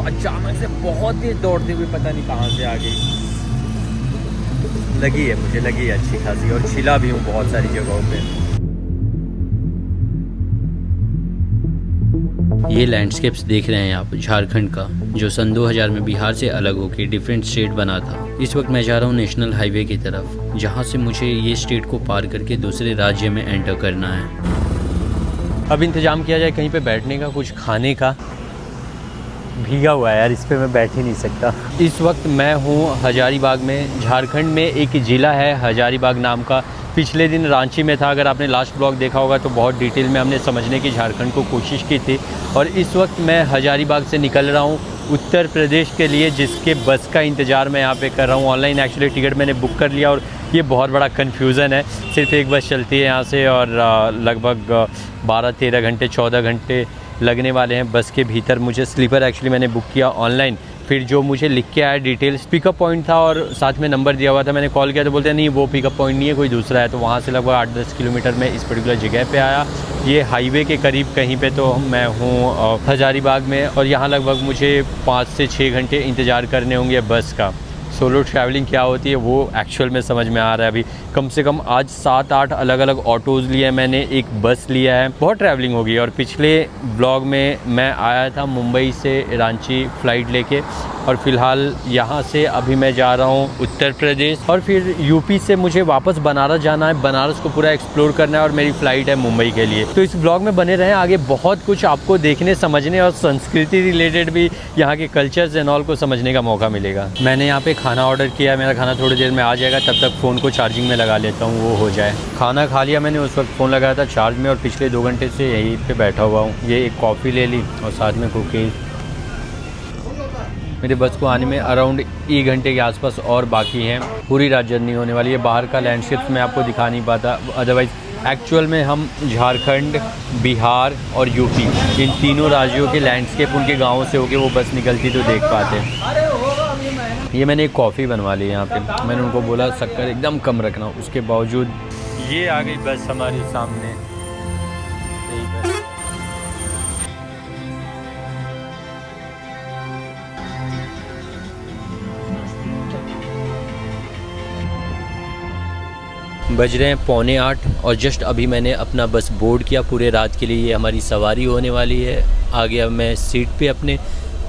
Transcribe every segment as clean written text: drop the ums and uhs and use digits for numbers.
अचानक से बहुत तेज दौड़ते हुए पता नहीं कहाँ से आ गई। मुझे लगी है अच्छी खासी, और छिला भी हूँ बहुत सारी जगहों पे। ये लैंडस्केप्स देख रहे हैं आप झारखंड का, जो सन 2000 में बिहार से अलग होकर डिफरेंट स्टेट बना था। इस वक्त मैं जा रहा हूँ नेशनल हाईवे की तरफ, जहाँ से मुझे ये स्टेट को पार करके दूसरे राज्य में एंटर करना है। अब इंतज़ाम किया जाए कहीं पे बैठने का, कुछ खाने का। भीगा हुआ है यार, इस पे मैं बैठ ही नहीं सकता। इस वक्त मैं हूँ हजारीबाग में। झारखंड में एक ज़िला है हजारीबाग नाम का। पिछले दिन रांची में था, अगर आपने लास्ट ब्लॉग देखा होगा तो बहुत डिटेल में हमने समझने की झारखंड को कोशिश की थी। और इस वक्त मैं हजारीबाग से निकल रहा हूँ उत्तर प्रदेश के लिए, जिसके बस का इंतज़ार मैं यहाँ पे कर रहा हूँ। ऑनलाइन एक्चुअली टिकट मैंने बुक कर लिया, और ये बहुत बड़ा कन्फ्यूज़न है। सिर्फ एक बस चलती है यहाँ से, और लगभग 12-13 घंटे 14 घंटे लगने वाले हैं बस के भीतर। मुझे स्लीपर एक्चुअली मैंने बुक किया ऑनलाइन, फिर जो मुझे लिख के आया डिटेल्स, पिकअप पॉइंट था और साथ में नंबर दिया हुआ था। मैंने कॉल किया तो बोलते हैं नहीं वो पिकअप पॉइंट नहीं है, कोई दूसरा है। तो वहाँ से लगभग 8-10 किलोमीटर में इस पर्टिकुलर जगह पे आया। ये हाईवे के करीब कहीं पे तो मैं हूँ हजारीबाग में, और यहाँ लगभग मुझे 5 से 6 घंटे इंतज़ार करने होंगे बस का। सोलो ट्रैवलिंग क्या होती है वो एक्चुअल में समझ में आ रहा है अभी। कम से कम आज 7-8 अलग अलग ऑटोज़ लिए हैं मैंने, एक बस लिया है। बहुत ट्रैवलिंग होगी। और पिछले ब्लॉग में मैं आया था मुंबई से रांची फ़्लाइट लेके, और फ़िलहाल यहाँ से अभी मैं जा रहा हूँ उत्तर प्रदेश, और फिर यूपी से मुझे वापस बनारस जाना है। बनारस को पूरा एक्सप्लोर करना है, और मेरी फ़्लाइट है मुंबई के लिए। तो इस ब्लॉग में बने रहें, आगे बहुत कुछ आपको देखने समझने और संस्कृति रिलेटेड भी, यहाँ के कल्चर्स एंड ऑल को समझने का मौका मिलेगा। मैंने यहाँ पे खाना ऑर्डर किया है, मेरा खाना थोड़ी देर में आ जाएगा। तब तक फ़ोन को चार्जिंग में लगा लेता हूँ, वो हो जाए। खाना खा लिया मैंने, उस वक्त फ़ोन लगाया था चार्ज में, और पिछले 2 घंटे से यहीं पे बैठा हुआ हूँ। ये एक कॉफ़ी ले ली और साथ में कुकीज़। मेरे बस को आने में अराउंड 1 घंटे के आसपास और बाकी हैं। पूरी रात जर्नी होने वाली है। बाहर का लैंडस्केप मैं आपको दिखा नहीं पाता, अदरवाइज़ एक्चुअल में हम झारखंड, बिहार और यूपी, इन तीनों राज्यों के लैंडस्केप उनके गाँव से होके वो बस निकलती तो देख पाते। ये मैंने एक कॉफ़ी बनवा ली यहाँ पे। मैंने उनको बोला शक्कर एकदम कम रखना, उसके बावजूद ये आ गई बस हमारे सामने। बज रहे हैं 7:45 और जस्ट अभी मैंने अपना बस बोर्ड किया पूरे रात के लिए। ये हमारी सवारी होने वाली है। आ गया मैं सीट पे अपने।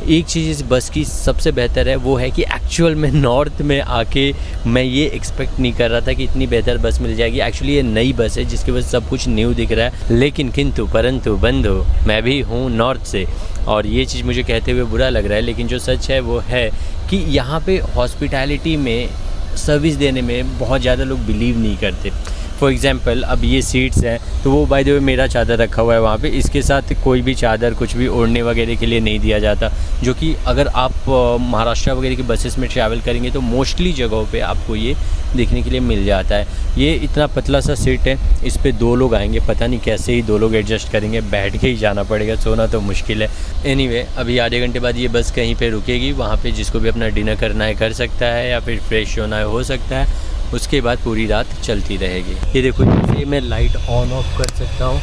एक चीज़ इस बस की सबसे बेहतर है वो है कि एक्चुअल में नॉर्थ में आके मैं ये एक्सपेक्ट नहीं कर रहा था कि इतनी बेहतर बस मिल जाएगी। एक्चुअली ये नई बस है जिसकी वजह से सब कुछ न्यू दिख रहा है, लेकिन किंतु परंतु बंधु मैं भी हूँ नॉर्थ से, और ये चीज़ मुझे कहते हुए बुरा लग रहा है, लेकिन जो सच है वो है कि यहाँ पे हॉस्पिटैलिटी में, सर्विस देने में बहुत ज़्यादा लोग बिलीव नहीं करते। फॉर एग्ज़ाम्पल अब ये सीट्स हैं तो वो बाय द वे मेरा चादर रखा हुआ है वहाँ पे, इसके साथ कोई भी चादर कुछ भी ओढ़ने वगैरह के लिए नहीं दिया जाता, जो कि अगर आप महाराष्ट्र वगैरह की बसेस में ट्रैवल करेंगे तो मोस्टली जगहों पे आपको ये देखने के लिए मिल जाता है। ये इतना पतला सा सीट है, इस पर 2 लोग आएंगे, पता नहीं कैसे ही 2 लोग एडजस्ट करेंगे, बैठ के ही जाना पड़ेगा, सोना तो मुश्किल है। एनीवे अभी आधे घंटे बाद ये बस कहीं पर रुकेगी, वहाँ पर जिसको भी अपना डिनर करना है कर सकता है, या फिर फ्रेश होना है हो सकता है। उसके बाद पूरी रात चलती रहेगी। ये देखो ये मैं लाइट ऑन ऑफ कर सकता हूँ,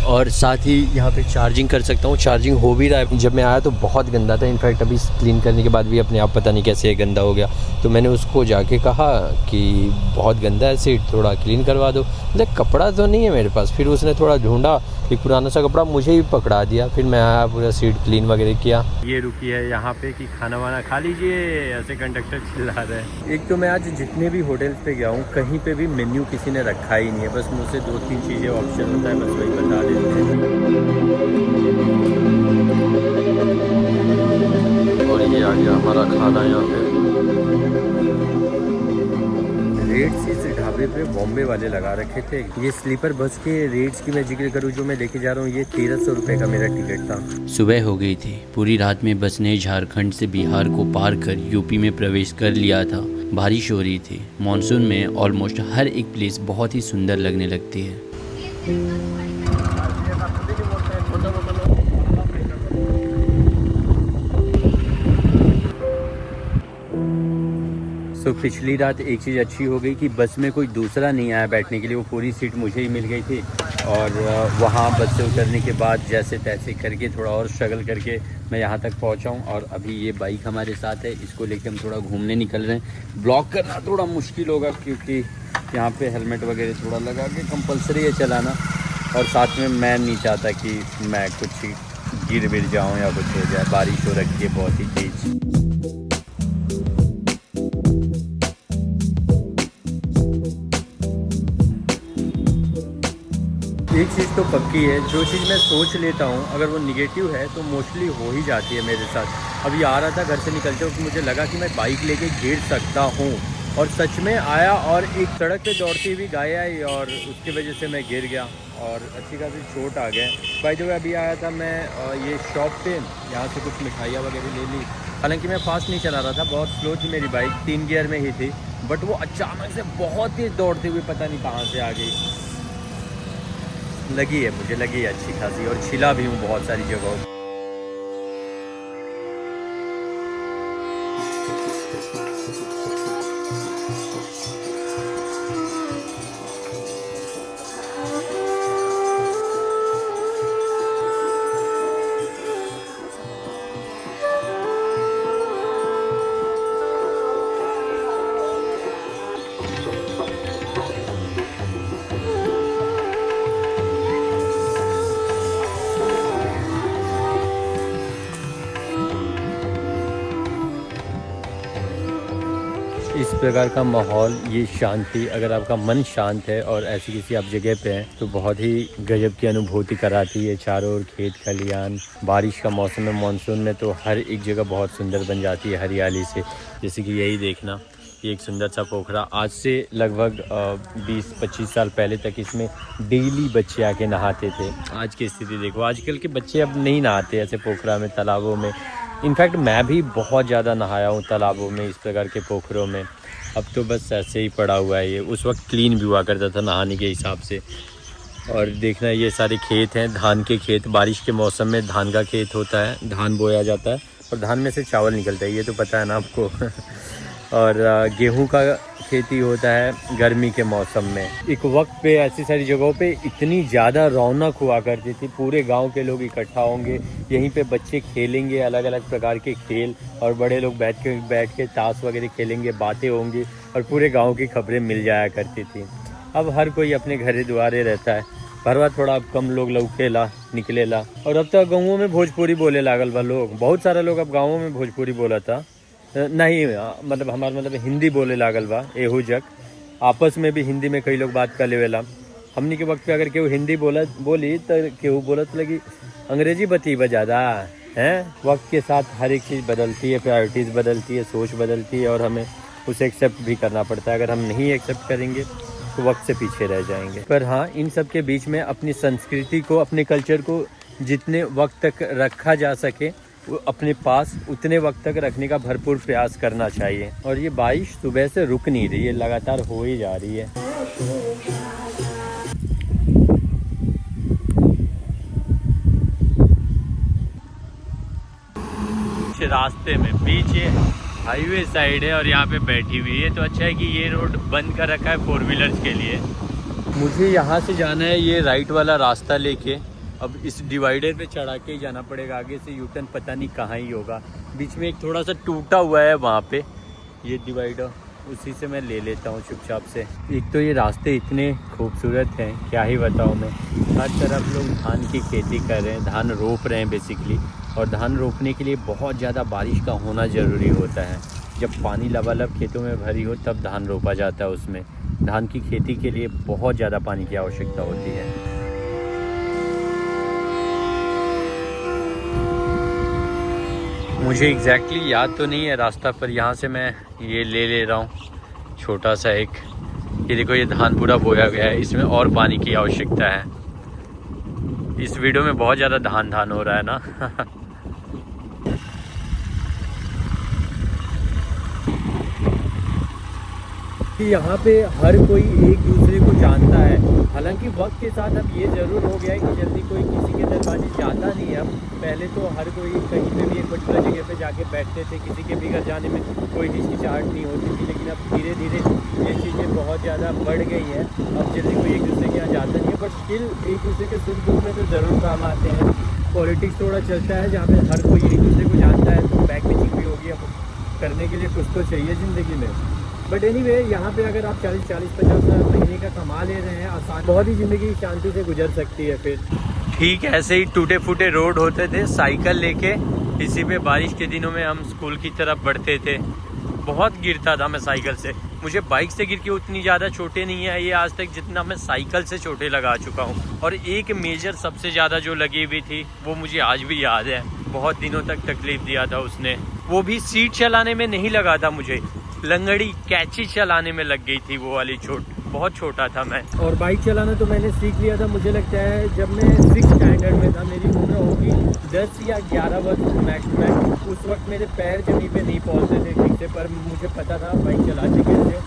और साथ ही यहाँ पे चार्जिंग कर सकता हूँ। चार्जिंग हो भी रहा है। जब मैं आया तो बहुत गंदा था, इनफैक्ट अभी क्लीन करने के बाद भी अपने आप पता नहीं कैसे ये गंदा हो गया। तो मैंने उसको जाके कहा कि बहुत गंदा है सीट, थोड़ा क्लीन करवा दो। मतलब कपड़ा तो नहीं है मेरे पास। फिर उसने थोड़ा ढूंढा, एक पुराना सा कपड़ा मुझे ही पकड़ा दिया। फिर मैं आया, पूरा सीट क्लीन वगैरह किया। ये रुकी है यहाँ पे कि खाना वाना खा लीजिए, ऐसे कंडक्टर चिल्ला रहा है। एक तो मैं आज जितने भी होटल्स पे गया हूँ कहीं पे भी मेन्यू किसी ने रखा ही नहीं है, बस मुझसे 2-3 चीज़ें ऑप्शन होता है, बस वही बता देते हैं। और ये आ गया हमारा खाना यहाँ पे। रेट्स इस ढाबे पे बॉम्बे वाले लगा रखे थे। ये स्लीपर बस के रेट्स की मैं जिक्र करूँ जो मैं लेके जा रहा हूँ, ये 1300 रुपये का मेरा टिकट था। सुबह हो गई थी। पूरी रात में बस ने झारखंड से बिहार को पार कर यूपी में प्रवेश कर लिया था। बारिश हो रही थी। मॉनसून में ऑलमोस्ट हर एक प्लेस बहुत ही सुंदर लगने लगती है। तो पिछली रात एक चीज़ अच्छी हो गई कि बस में कोई दूसरा नहीं आया बैठने के लिए, वो पूरी सीट मुझे ही मिल गई थी। और वहाँ बस से उतरने के बाद जैसे तैसे करके थोड़ा और स्ट्रगल करके मैं यहाँ तक पहुँचा हूँ। और अभी ये बाइक हमारे साथ है, इसको लेके हम थोड़ा घूमने निकल रहे हैं। ब्लॉक करना थोड़ा मुश्किल होगा क्योंकि यहाँ पे हेलमेट वगैरह थोड़ा लगा के कंपलसरी है चलाना, और साथ में मैं नहीं चाहता कि मैं कुछ गिर विर जाऊँ या कुछ हो जाए। बारिश हो रखी है बहुत ही तेज़। एक चीज़ तो पक्की है, जो चीज़ मैं सोच लेता हूँ अगर वो निगेटिव है तो मोस्टली हो ही जाती है मेरे साथ। अभी आ रहा था घर से निकलते वक्त मुझे लगा कि मैं बाइक लेके गिर सकता हूँ, और सच में आया और एक सड़क पे दौड़ती हुई गाय आई और उसकी वजह से मैं गिर गया और अच्छी खासी चोट आ गया। बाय द वे अभी आया था मैं ये शॉप पे, यहाँ से कुछ मिठाइयाँ वगैरह ले ली। हालांकि मैं फास्ट नहीं चला रहा था, बहुत स्लो थी मेरी बाइक, 3 गियर में ही थी, बट वो अचानक से बहुत तेज़ दौड़ते हुए पता नहीं कहाँ से आ गई। लगी है, मुझे लगी है अच्छी खासी, और छिला भी हूँ बहुत सारी जगहों। इस प्रकार का माहौल, ये शांति, अगर आपका मन शांत है और ऐसी किसी आप जगह पे हैं तो बहुत ही गजब की अनुभूति कराती है। चारों ओर खेत खलियान, बारिश का मौसम है, मानसून में तो हर एक जगह बहुत सुंदर बन जाती है हरियाली से। जैसे कि यही देखना, ये एक सुंदर सा पोखरा, आज से लगभग 20-25 साल पहले तक इसमें डेली बच्चे आके नहाते थे। आज की स्थिति देखो, आजकल के बच्चे अब नहीं नहाते ऐसे पोखरा में, तालाबों में। इनफैक्ट मैं भी बहुत ज़्यादा नहाया हूँ तालाबों में, इस प्रकार के पोखरों में। अब तो बस ऐसे ही पड़ा हुआ है ये, उस वक्त क्लीन भी हुआ करता था नहाने के हिसाब से। और देखना ये सारे खेत हैं, धान के खेत, बारिश के मौसम में धान का खेत होता है, धान बोया जाता है और धान में से चावल निकलता है, ये तो पता है ना आपको। और गेहूं का खेती होता है गर्मी के मौसम में। एक वक्त पे ऐसी सारी जगहों पे इतनी ज़्यादा रौनक हुआ करती थी, पूरे गांव के लोग इकट्ठा होंगे, यहीं पे बच्चे खेलेंगे अलग अलग प्रकार के खेल, और बड़े लोग बैठ के ताश वगैरह खेलेंगे, बातें होंगी, और पूरे गांव की खबरें मिल जाया करती थी। अब हर कोई अपने घरे द्वारे रहता है, भरवा थोड़ा अब कम लोग लौकेला निकलेला। और अब तो गाँवों में भोजपुरी बोले लागल बा लोग, बहुत सारा लोग अब गाँवों में भोजपुरी बोला था, नहीं मतलब हमारा मतलब हिंदी बोले लागल बा। एहू जग आपस में भी हिंदी में कई लोग बात कर लेवेला। हमनी के वक्त पे अगर केहू हिंदी बोली तो केहू बोलत लगी अंग्रेजी बती ज़्यादा हैं। वक्त के साथ हर एक चीज़ बदलती है, प्रायोरिटीज़ बदलती है, सोच बदलती है, और हमें उसे एक्सेप्ट भी करना पड़ता है। अगर हम नहीं एक्सेप्ट करेंगे तो वक्त से पीछे रह जाएंगे। पर हाँ, इन सब के बीच में अपनी संस्कृति को, अपने कल्चर को जितने वक्त तक रखा जा सके वो अपने पास उतने वक्त तक रखने का भरपूर प्रयास करना चाहिए। और ये बारिश सुबह से रुक नहीं रही है, लगातार हो ही जा रही है। रास्ते में बीच ये हाईवे साइड है और यहाँ पे बैठी हुई है, तो अच्छा है कि ये रोड बंद कर रखा है 4 व्हीलर्स के लिए। मुझे यहाँ से जाना है ये राइट वाला रास्ता लेके, अब इस डिवाइडर पे चढ़ा के ही जाना पड़ेगा, आगे से यू टर्न पता नहीं कहाँ ही होगा। बीच में एक थोड़ा सा टूटा हुआ है वहाँ पे ये डिवाइडर, उसी से मैं ले लेता हूँ चुपचाप से। एक तो ये रास्ते इतने खूबसूरत हैं, क्या ही बताऊँ मैं। हर तरफ लोग धान की खेती कर रहे हैं, धान रोप रहे हैं बेसिकली, और धान रोपने के लिए बहुत ज़्यादा बारिश का होना ज़रूरी होता है। जब पानी लबालब खेतों में भरी हो तब धान रोपा जाता है। उसमें धान की खेती के लिए बहुत ज़्यादा पानी की आवश्यकता होती है। मुझे एग्जैक्टली याद तो नहीं है रास्ता, पर यहाँ से मैं ये ले रहा हूँ छोटा सा एक। ये देखो, ये धान पूरा बोया गया है, इसमें और पानी की आवश्यकता है। इस वीडियो में बहुत ज़्यादा धान हो रहा है ना। कि यहाँ पे हर कोई एक दूसरे को जानता है। हालांकि वक्त के साथ अब ये ज़रूर हो गया है कि जल्दी कोई किसी के दरवाजे जाता नहीं है। अब पहले तो हर कोई कहीं पे भी एक पर्टिकुलर जगह पे जाके बैठते थे, किसी के भी घर जाने में कोई हिचकिचाहट नहीं होती थी। लेकिन अब धीरे धीरे ये चीज़ें बहुत ज़्यादा बढ़ गई हैं। अब जल्दी कोई एक दूसरे के यहाँ जाता नहीं है, बट स्टिल एक दूसरे के सुख दुख में तो ज़रूर काम आते हैं। पॉलिटिक्स थोड़ा चलता है जहाँ पे हर कोई एक दूसरे को जानता है, तो बैक बेचिंग भी होगी। अब करने के लिए कुछ तो चाहिए ज़िंदगी में। बट एनीवे यहाँ पे अगर आप 40-50 हज़ार महीने का कमा ले रहे हैं, आसान बहुत ही ज़िंदगी शांति से गुजर सकती है। फिर ठीक ऐसे ही टूटे फूटे रोड होते थे, साइकिल लेके इसी पे बारिश के दिनों में हम स्कूल की तरफ बढ़ते थे। बहुत गिरता था मैं साइकिल से। मुझे बाइक से गिर के उतनी ज़्यादा चोटें नहीं आई है आज तक जितना मैं साइकिल से चोटें लगा चुका हूँ। और एक मेजर सबसे ज़्यादा जो लगी हुई थी वो मुझे आज भी याद है। बहुत दिनों तक तकलीफ़ दिया था उसने। वो भी सीट चलाने में नहीं लगा था मुझे, लंगड़ी कैची चलाने में लग गई थी वो वाली चोट। बहुत छोटा था मैं। और बाइक चलाना तो मैंने सीख लिया था, मुझे लगता है जब मैं 6th स्टैंडर्ड में था। मेरी उम्र होगी 10 या 11 वर्ष मैक्स। उस वक्त मेरे पैर जमीन पे नहीं पहुंचते थे ठीक से, पर मुझे पता था बाइक चलाते कैसे।